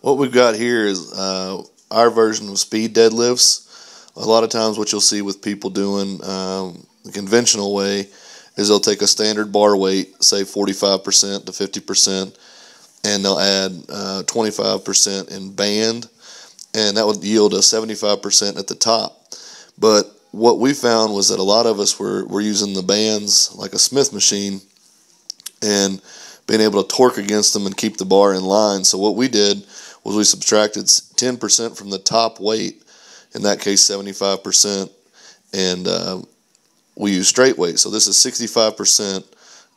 What we've got here is our version of speed deadlifts. A lot of times what you'll see with people doing the conventional way is they'll take a standard bar weight, say 45% to 50%, and they'll add 25% in band, and that would yield a 75% at the top. But what we found was that a lot of us were using the bands like a Smith machine and being able to torque against them and keep the bar in line. So what we did was we subtracted 10% from the top weight, in that case 75%, and we use straight weight. So this is 65%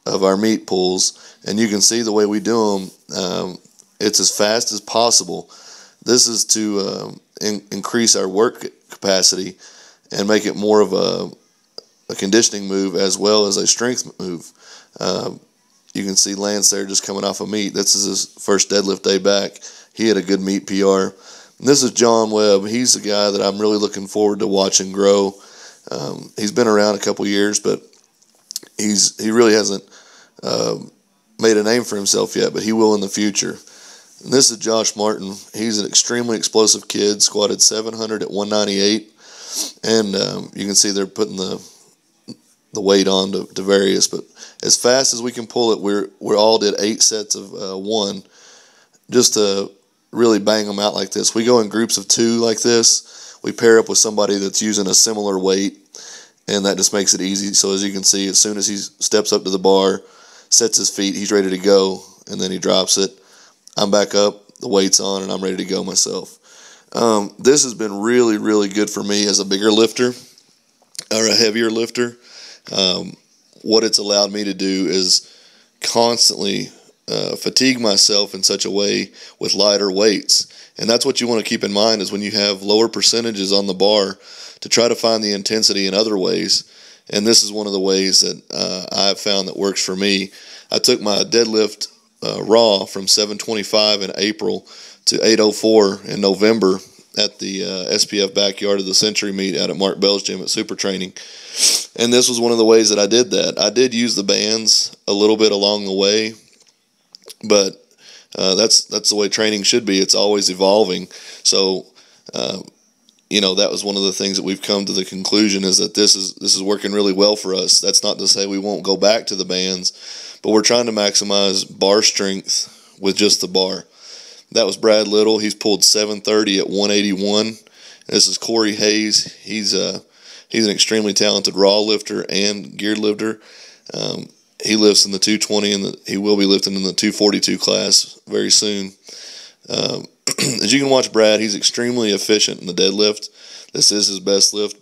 of our meat pulls, and you can see the way we do them. It's as fast as possible. This is to increase our work capacity and make it more of a conditioning move as well as a strength move. You can see Lance there just coming off of meat. This is his first deadlift day back. He had a good meat PR. And this is John Webb. He's the guy that I'm really looking forward to watching grow. He's been around a couple years, but he really hasn't made a name for himself yet, but he will in the future. And this is Josh Martin. He's an extremely explosive kid, squatted 700 at 198, and you can see they're putting the weight on to various, but as fast as we can pull it, we all did 8 sets of 1 just to really bang them out like this. We go in groups of 2 like this. We pair up with somebody that's using a similar weight, and that just makes it easy. So as you can see, as soon as he steps up to the bar, sets his feet, he's ready to go, and then he drops it. I'm back up, the weight's on, and I'm ready to go myself. This has been really, really good for me as a bigger lifter or a heavier lifter. What it's allowed me to do is constantly fatigue myself in such a way with lighter weights. And that's what you want to keep in mind, is when you have lower percentages on the bar, to try to find the intensity in other ways. And this is one of the ways that I've found that works for me. I took my deadlift raw from 725 in April to 804 in November at the SPF Backyard of the Century meet out at Mark Bell's gym at Super Training. And this was one of the ways that I did that. I did use the bands a little bit along the way, but that's the way training should be. It's always evolving. So, that was one of the things that we've come to the conclusion, is that this is working really well for us. That's not to say we won't go back to the bands, but we're trying to maximize bar strength with just the bar. That was Brad Little. He's pulled 730 at 181. This is Corey Hayes. He's an extremely talented raw lifter and geared lifter. He lifts in the 220, and he will be lifting in the 242 class very soon. As you can watch Brad, he's extremely efficient in the deadlift. This is his best lift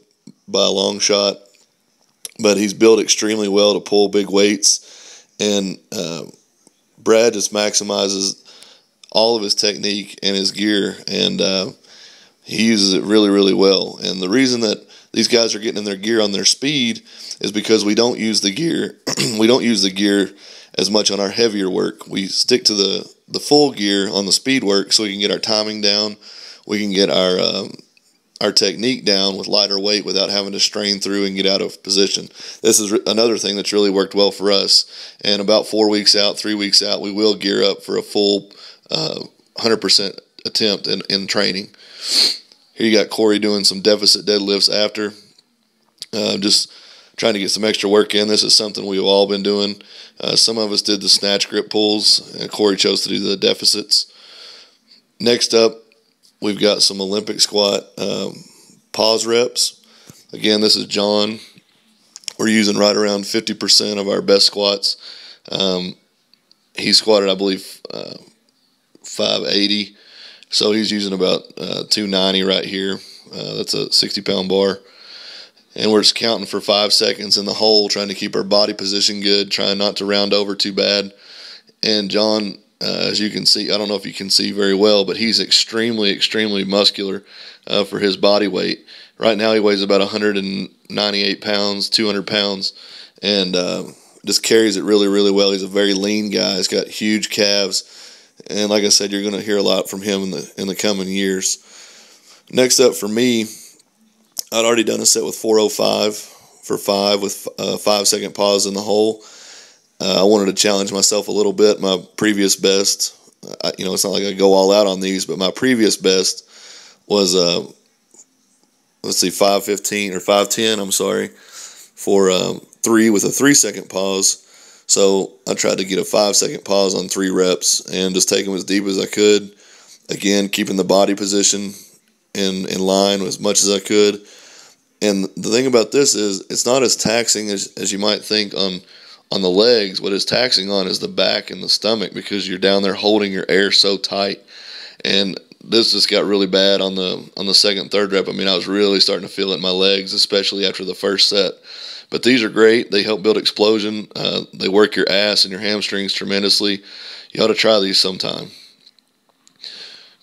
by a long shot, but he's built extremely well to pull big weights, and Brad just maximizes all of his technique and his gear, and he uses it really, really well. And the reason that these guys are getting in their gear on their speed is because we don't use the gear. We don't use the gear as much on our heavier work. We stick to the full gear on the speed work, so we can get our timing down. We can get our technique down with lighter weight without having to strain through and get out of position. This is another thing that's really worked well for us. And about 4 weeks out, 3 weeks out, we will gear up for a full 100% attempt in training. Here you got Corey doing some deficit deadlifts after, just trying to get some extra work in. This is something we've all been doing. Some of us did the snatch grip pulls, and Corey chose to do the deficits. Next up, we've got some Olympic squat pause reps. Again, this is John. We're using right around 50% of our best squats. He squatted, I believe, 580. So he's using about 290 right here. That's a 60-pound bar. And we're just counting for 5 seconds in the hole, trying to keep our body position good, trying not to round over too bad. And John, as you can see, I don't know if you can see very well, but he's extremely, extremely muscular for his body weight. Right now he weighs about 198 pounds, 200 pounds, and just carries it really, really well. He's a very lean guy. He's got huge calves. And like I said, you're going to hear a lot from him in the coming years. Next up for me, I'd already done a set with 405 for 5 with a 5-second pause in the hole. I wanted to challenge myself a little bit. My previous best it's not like I go all out on these, but my previous best was, let's see, 5:15 or 5:10, I'm sorry, for 3 with a 3-second pause. So I tried to get a 5-second pause on 3 reps and just take them as deep as I could. Again, keeping the body position in line as much as I could. And the thing about this is it's not as taxing as you might think on the legs. What it's taxing on is the back and the stomach, because you're down there holding your air so tight. And this just got really bad on the second, third rep. I mean, I was really starting to feel it in my legs, especially after the first set. But these are great. They help build explosion. They work your ass and your hamstrings tremendously. You ought to try these sometime.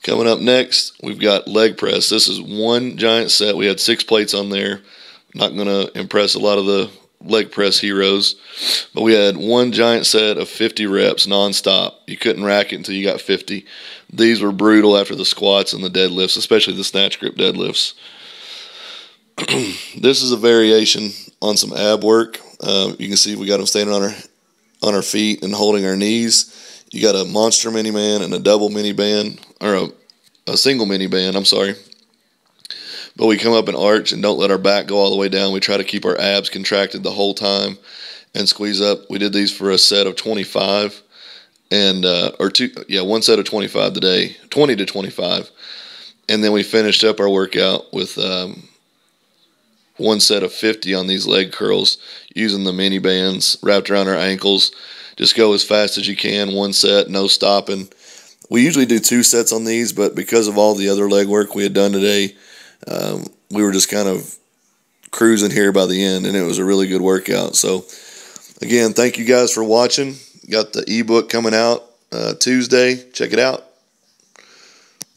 Coming up next, we've got leg press. This is one giant set. We had 6 plates on there. Not going to impress a lot of the leg press heroes, but we had one giant set of 50 reps nonstop. You couldn't rack it until you got 50. These were brutal after the squats and the deadlifts, especially the snatch grip deadlifts. This is a variation on some ab work. You can see we got them standing on our feet and holding our knees. You got a monster mini band and a double mini band, or a single mini band, I'm sorry. But we come up and arch and don't let our back go all the way down. We try to keep our abs contracted the whole time and squeeze up. We did these for a set of 25 and one set of 25 today, 20 to 25. And then we finished up our workout with one set of 50 on these leg curls using the mini bands wrapped around our ankles. Just go as fast as you can, one set, no stopping. We usually do 2 sets on these, but because of all the other leg work we had done today, we were just kind of cruising here by the end, and it was a really good workout. So, again, thank you guys for watching. Got the ebook coming out Tuesday. Check it out.